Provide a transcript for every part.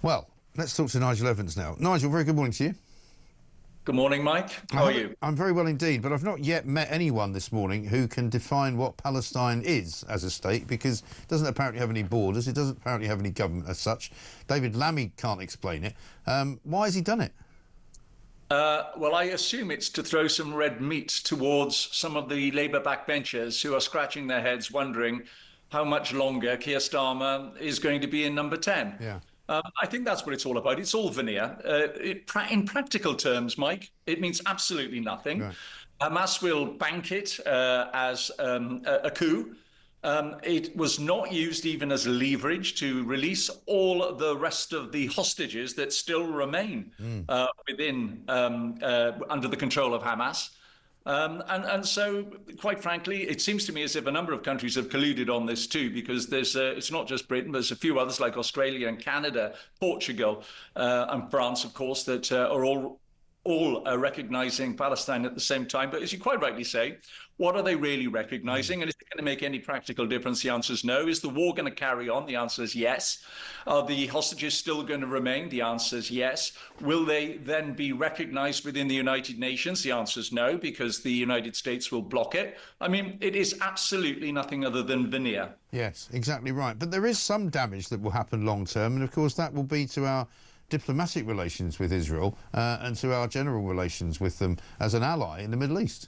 Well, let's talk to Nigel Evans now. Nigel, very good morning to you. Good morning, Mike. How are you? I'm very well indeed, but I've not yet met anyone this morning who can define what Palestine is as a state, because it doesn't apparently have any borders, it doesn't apparently have any government as such. David Lammy can't explain it. Why has he done it? Well, I assume it's to throw some red meat towards some of the Labour backbenchers who are scratching their heads wondering how much longer Keir Starmer is going to be in number 10. Yeah. I think that's what it's all about. It's all veneer. In practical terms, Mike, it means absolutely nothing. Right. Hamas will bank it as a coup. It was not used even as leverage to release all the rest of the hostages that still remain within under the control of Hamas. And so, quite frankly, it seems to me as if a number of countries have colluded on this too, because there's it's not just Britain, there's a few others like Australia and Canada, Portugal and France, of course, that are all recognizing Palestine at the same time. But as you quite rightly say, what are they really recognizing? And is it going to make any practical difference? The answer is no. Is the war going to carry on? The answer is yes. Are the hostages still going to remain? The answer is yes. Will they then be recognized within the United Nations? The answer is no, because the United States will block it. I mean, it is absolutely nothing other than veneer. Yes, exactly right. But there is some damage that will happen long term, and of course that will be to our diplomatic relations with Israel and to our general relations with them as an ally in the Middle East.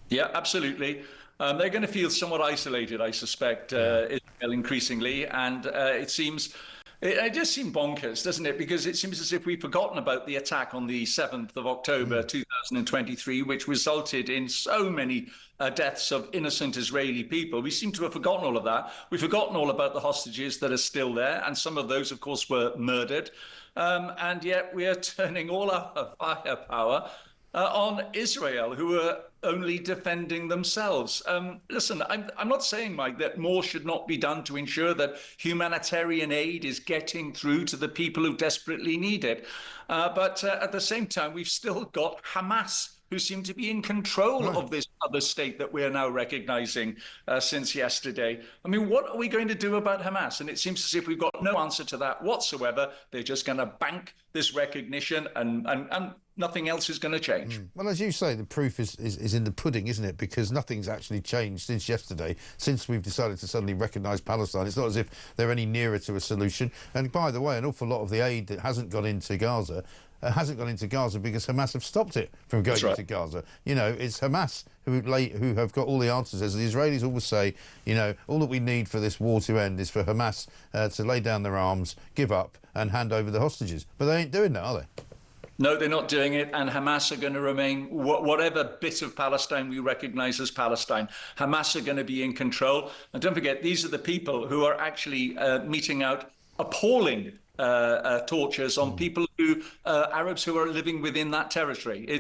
Yeah, absolutely. They're going to feel somewhat isolated, I suspect, Israel increasingly. And it just seems bonkers, doesn't it? Because it seems as if we've forgotten about the attack on the 7th of October, 2023, which resulted in so many deaths of innocent Israeli people. We seem to have forgotten all of that. We've forgotten all about the hostages that are still there. And some of those, of course, were murdered. And yet we are turning all our firepower on Israel, who are only defending themselves. Listen, I'm not saying, Mike, that more should not be done to ensure that humanitarian aid is getting through to the people who desperately need it. But at the same time, we've still got Hamas, who seem to be in control of this other state that we're now recognizing since yesterday. I mean, what are we going to do about Hamas? And it seems as if we've got no answer to that whatsoever. They're just going to bank this recognition and nothing else is going to change. Well, as you say, the proof is in the pudding, isn't it? Because nothing's actually changed since yesterday, since we've decided to suddenly recognise Palestine. It's not as if they're any nearer to a solution. And by the way, an awful lot of the aid that hasn't gone into Gaza hasn't gone into Gaza because Hamas have stopped it from going into Gaza. You know, it's Hamas who have got all the answers. As the Israelis always say, you know, all that we need for this war to end is for Hamas to lay down their arms, give up and hand over the hostages. But they ain't doing that, are they? No, they're not doing it, and Hamas are going to remain, whatever bit of Palestine we recognise as Palestine, Hamas are going to be in control. And don't forget, these are the people who are actually meting out appalling tortures on people Arabs who are living within that territory. I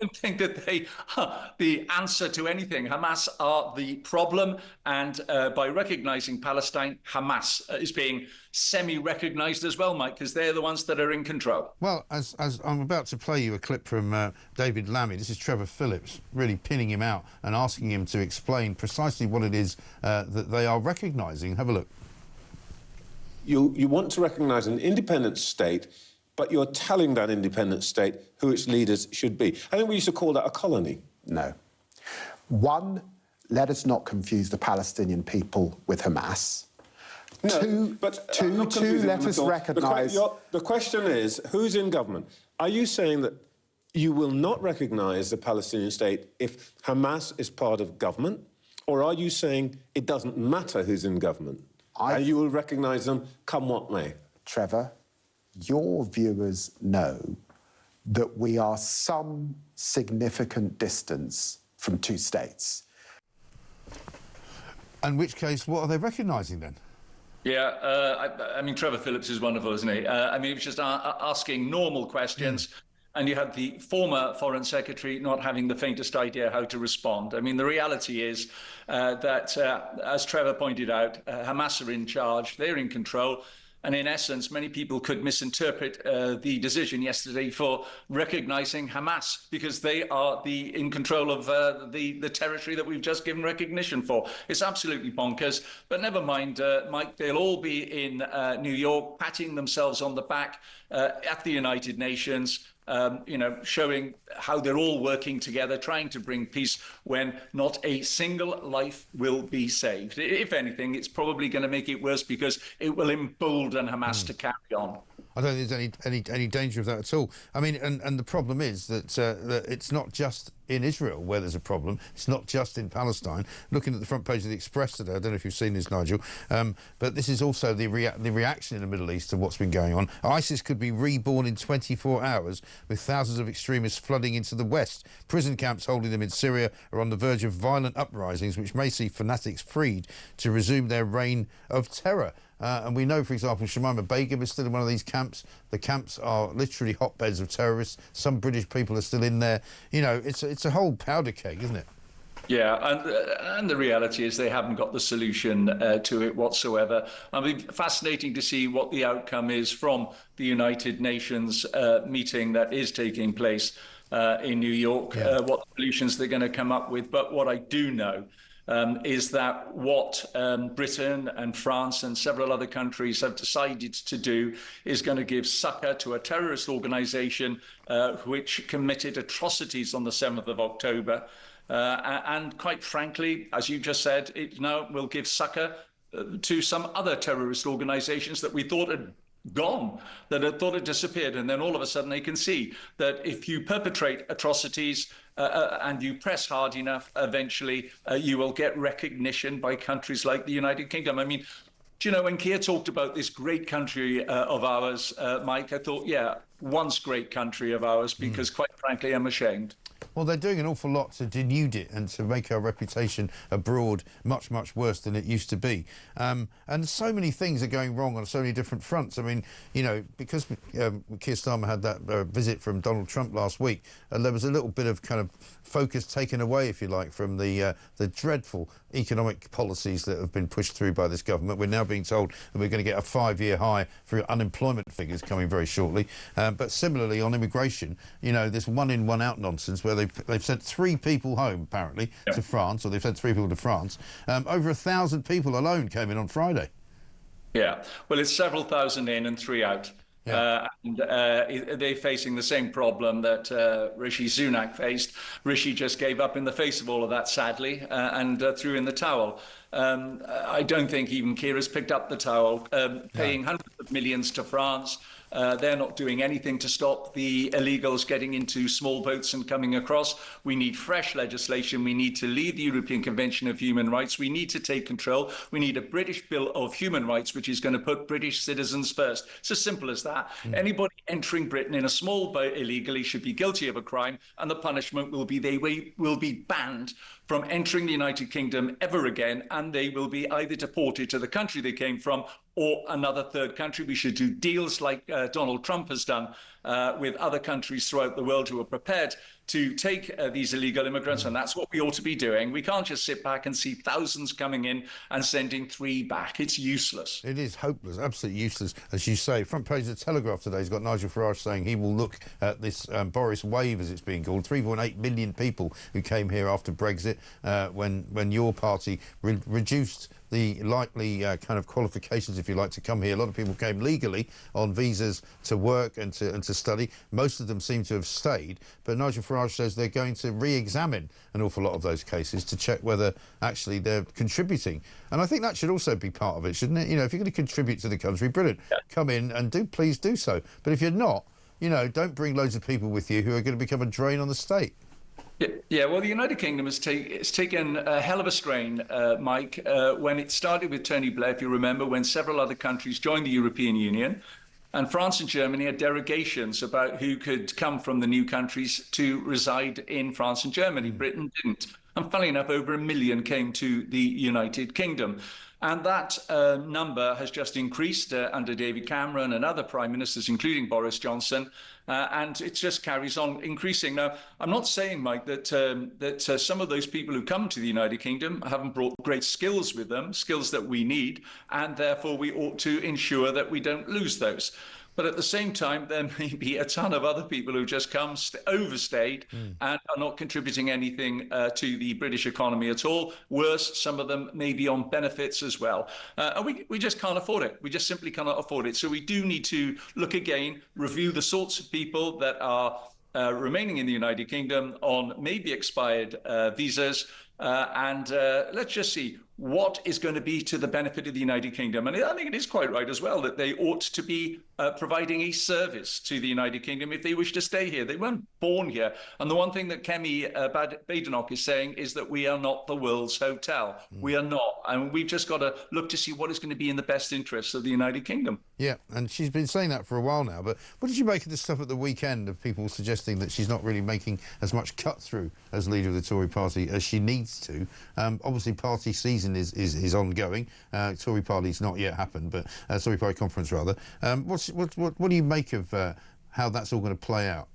don't think that they are the answer to anything. Hamas are the problem, and by recognising Palestine, Hamas is being semi-recognised as well, Mike, because they're the ones that are in control. Well, as I'm about to play you a clip from David Lammy, this is Trevor Phillips really pinning him out and asking him to explain precisely what it is that they are recognising. Have a look. You want to recognise an independent state, but you're telling that independent state who its leaders should be. I think we used to call that a colony. No. One, let us not confuse the Palestinian people with Hamas. No, two, let us recognise... The question is, who's in government? Are you saying that you will not recognise the Palestinian state if Hamas is part of government? Or are you saying it doesn't matter who's in government? And you will recognise them come what may? Trevor, your viewers know that we are some significant distance from two states. In which case, what are they recognising then? Yeah, I mean, Trevor Phillips is wonderful, isn't he? I mean, he was just asking normal questions. And you had the former Foreign Secretary not having the faintest idea how to respond. I mean, the reality is that, as Trevor pointed out, Hamas are in charge, they're in control. And in essence, many people could misinterpret the decision yesterday for recognizing Hamas, because they are in control of the territory that we've just given recognition for. It's absolutely bonkers. But never mind, Mike, they'll all be in New York patting themselves on the back at the United Nations. Showing how they're all working together, trying to bring peace when not a single life will be saved. If anything, it's probably going to make it worse, because it will embolden Hamas to carry on. I don't think there's any danger of that at all. I mean, and the problem is that it's not just in Israel where there's a problem. It's not just in Palestine. Looking at the front page of the Express today, I don't know if you've seen this, Nigel, but this is also the reaction in the Middle East to what's been going on. ISIS could be reborn in 24 hours, with thousands of extremists flooding into the West. Prison camps holding them in Syria are on the verge of violent uprisings, which may see fanatics freed to resume their reign of terror. And we know, for example, Shamima Begum is still in one of these camps. The camps are literally hotbeds of terrorists. Some British people are still in there. It's a whole powder keg, isn't it? Yeah, and the reality is they haven't got the solution to it whatsoever. I mean, fascinating to see what the outcome is from the United Nations meeting that is taking place in New York, what solutions they're going to come up with. But what I do know is that what Britain and France and several other countries have decided to do is going to give succor to a terrorist organization which committed atrocities on the 7th of October. And quite frankly, as you just said, it now will give succor to some other terrorist organizations that we thought had gone, that had thought had disappeared. And then all of a sudden they can see that if you perpetrate atrocities and you press hard enough, eventually you will get recognition by countries like the United Kingdom. I mean, do you know, when Keir talked about this great country of ours, Mike, I thought, yeah, once great country of ours, because quite frankly, I'm ashamed. Well, they're doing an awful lot to denude it and to make our reputation abroad much, much worse than it used to be. And so many things are going wrong on so many different fronts. I mean, because Keir Starmer had that visit from Donald Trump last week, there was a little bit of kind of focus taken away, if you like, from the dreadful economic policies that have been pushed through by this government. We're now being told that we're going to get a 5-year high for unemployment figures coming very shortly. But similarly, on immigration, this one-in, one-out nonsense where they've sent 3 people home, apparently, to France, or they've sent 3 people to France. Over 1,000 people alone came in on Friday. Yeah, well, it's several thousand in and 3 out. Yeah. And they're facing the same problem that Rishi Sunak faced. Rishi just gave up in the face of all of that, sadly, and threw in the towel. I don't think even Keir has picked up the towel, paying hundreds of millions to France. They're not doing anything to stop the illegals getting into small boats and coming across. We need fresh legislation. We need to leave the European Convention of Human Rights. We need to take control. We need a British Bill of Human Rights, which is going to put British citizens first. It's as simple as that. Anybody entering Britain in a small boat illegally should be guilty of a crime, and the punishment will be they will be banned from entering the United Kingdom ever again, and they will be either deported to the country they came from or another third country. We should do deals like Donald Trump has done with other countries throughout the world who are prepared to take these illegal immigrants, and that's what we ought to be doing. We can't just sit back and see thousands coming in and sending 3 back. It's useless. It is hopeless, absolutely useless, as you say. Front page of the Telegraph today has got Nigel Farage saying he will look at this Boris wave, as it's being called, 3.8 million people who came here after Brexit, when your party reduced the likely kind of qualifications, if you like, to come here. A lot of people came legally on visas to work and to study. Most of them seem to have stayed, but Nigel Farage says they're going to re-examine an awful lot of those cases to check whether actually they're contributing. And I think that should also be part of it, shouldn't it? If you're going to contribute to the country, brilliant. Come in and please do so. But if you're not, don't bring loads of people with you who are going to become a drain on the state. Yeah, well, the United Kingdom has taken a hell of a strain, Mike, when it started with Tony Blair, if you remember, when several other countries joined the European Union. And France and Germany had derogations about who could come from the new countries to reside in France and Germany. Britain didn't. And funnily enough, over 1 million came to the United Kingdom. And that number has just increased under David Cameron and other prime ministers, including Boris Johnson, and it just carries on increasing. Now, I'm not saying, Mike, that some of those people who come to the United Kingdom haven't brought great skills with them, skills that we need, and therefore we ought to ensure that we don't lose those. But at the same time, there may be a ton of other people who just come, overstayed, and are not contributing anything to the British economy at all. Worse, some of them may be on benefits as well. And we just can't afford it. We just simply cannot afford it. So we do need to look again, review the sorts of people that are remaining in the United Kingdom on maybe expired visas. And let's just see what is going to be to the benefit of the United Kingdom. And I think it is quite right as well that they ought to be providing a service to the United Kingdom if they wish to stay here. They weren't born here. And the one thing that Kemi Badenoch is saying is that we are not the world's hotel. We are not. And we've just got to look to see what is going to be in the best interests of the United Kingdom. Yeah, and she's been saying that for a while now. But what did you make of this stuff at the weekend of people suggesting that she's not really making as much cut through as leader of the Tory party as she needs to? Obviously, party season is ongoing. Tory party's not yet happened, but Tory party conference rather. What do you make of how that's all going to play out?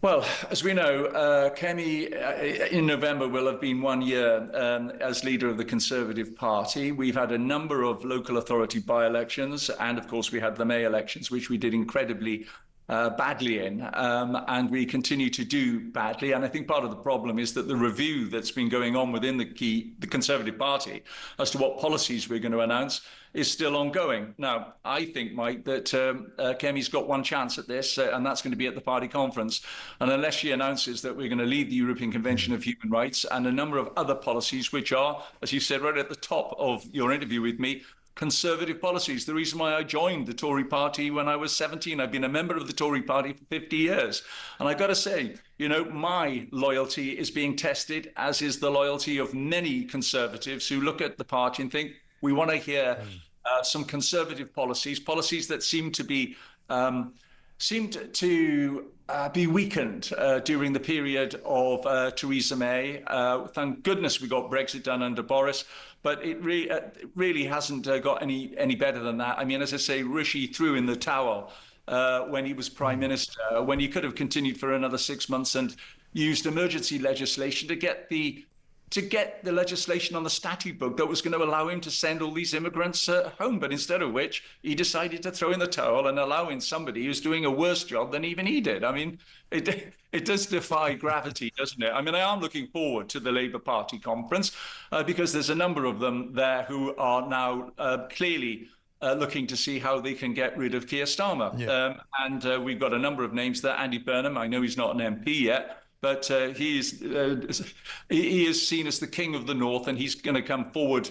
Well, as we know, Kemi in November will have been 1 year as leader of the Conservative Party. We've had a number of local authority by-elections, and of course we had the May elections, which we did incredibly badly in, and we continue to do badly. And I think part of the problem is that the review that's been going on within the Conservative Party as to what policies we're going to announce is still ongoing. Now, I think, Mike, that Kemi's got one chance at this, and that's going to be at the party conference. And unless she announces that we're going to leave the European Convention of Human Rights and a number of other policies, which are, as you said right at the top of your interview with me, Conservative policies. The reason why I joined the Tory party when I was 17, I've been a member of the Tory party for 50 years. And I've got to say, you know, my loyalty is being tested, as is the loyalty of many Conservatives who look at the party and think, we want to hear some Conservative policies that seemed to be weakened during the period of Theresa May. Thank goodness we got Brexit done under Boris, but it really hasn't got any better than that. I mean, as I say, Rishi threw in the towel when he was Prime Minister, when he could have continued for another 6 months and used emergency legislation to get the legislation on the statute book that was going to allow him to send all these immigrants home. But instead of which, he decided to throw in the towel and allow in somebody who's doing a worse job than even he did. I mean, it does defy gravity, doesn't it? I mean, I am looking forward to the Labour Party conference because there's a number of them there who are now clearly looking to see how they can get rid of Keir Starmer. Yeah. And we've got a number of names there. Andy Burnham, I know he's not an MP yet, but he is seen as the king of the North, and he's going to come forward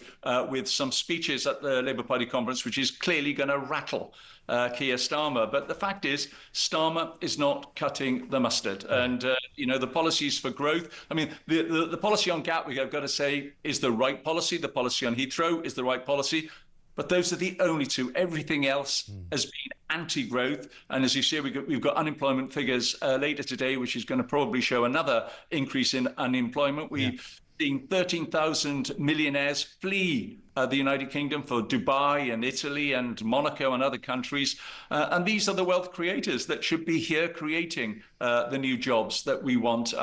with some speeches at the Labour Party conference, which is clearly going to rattle Keir Starmer. But the fact is, Starmer is not cutting the mustard. And, you know, the policies for growth, I mean, the policy on Gatwick, I've got to say, is the right policy. The policy on Heathrow is the right policy. But those are the only two. Everything else has been anti-growth. And as you say, we've got unemployment figures later today, which is going to probably show another increase in unemployment. We've seen 13,000 millionaires flee the United Kingdom for Dubai and Italy and Monaco and other countries. And these are the wealth creators that should be here creating the new jobs that we want.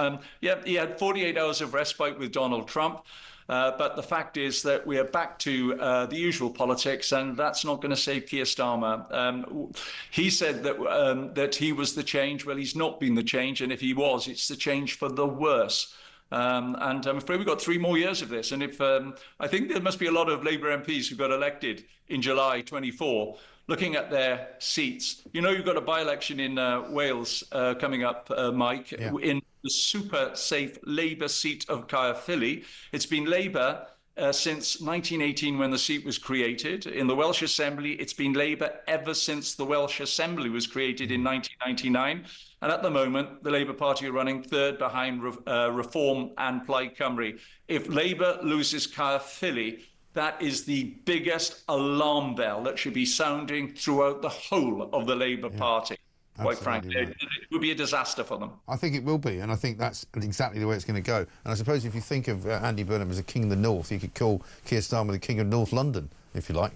He had 48 hours of respite with Donald Trump. But the fact is that we are back to the usual politics, and that's not going to save Keir Starmer. He said that he was the change. Well, he's not been the change, and if he was, it's the change for the worse. And I'm afraid we've got 3 more years of this. And if I think there must be a lot of Labour MPs who got elected in July 24, looking at their seats. You know, you've got a by-election in Wales coming up, Mike, in the super safe Labour seat of Caerphilly. It's been Labour since 1918 when the seat was created. In the Welsh Assembly, it's been Labour ever since the Welsh Assembly was created in 1999. And at the moment, the Labour Party are running third behind Reform and Plaid Cymru. If Labour loses Caerphilly, that is the biggest alarm bell that should be sounding throughout the whole of the Labour Party. quite frankly. Right. It would be a disaster for them. I think it will be, and I think that's exactly the way it's going to go. And I suppose if you think of Andy Burnham as a king of the north, you could call Keir Starmer the king of North London, if you like.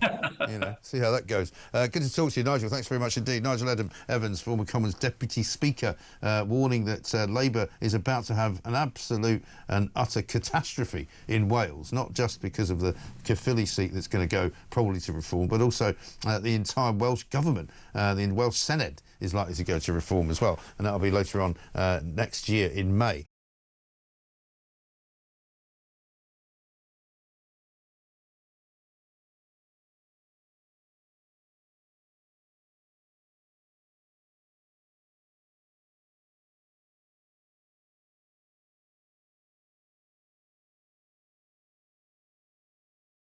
See how that goes. Good to talk to you, Nigel. Thanks very much indeed. Nigel Evans, former Commons Deputy Speaker, warning that Labour is about to have an absolute and utter catastrophe in Wales, not just because of the Caerphilly seat that's going to go probably to reform, but also the entire Welsh government, the Welsh Senedd is likely to go to reform as well, and that'll be later on next year in May.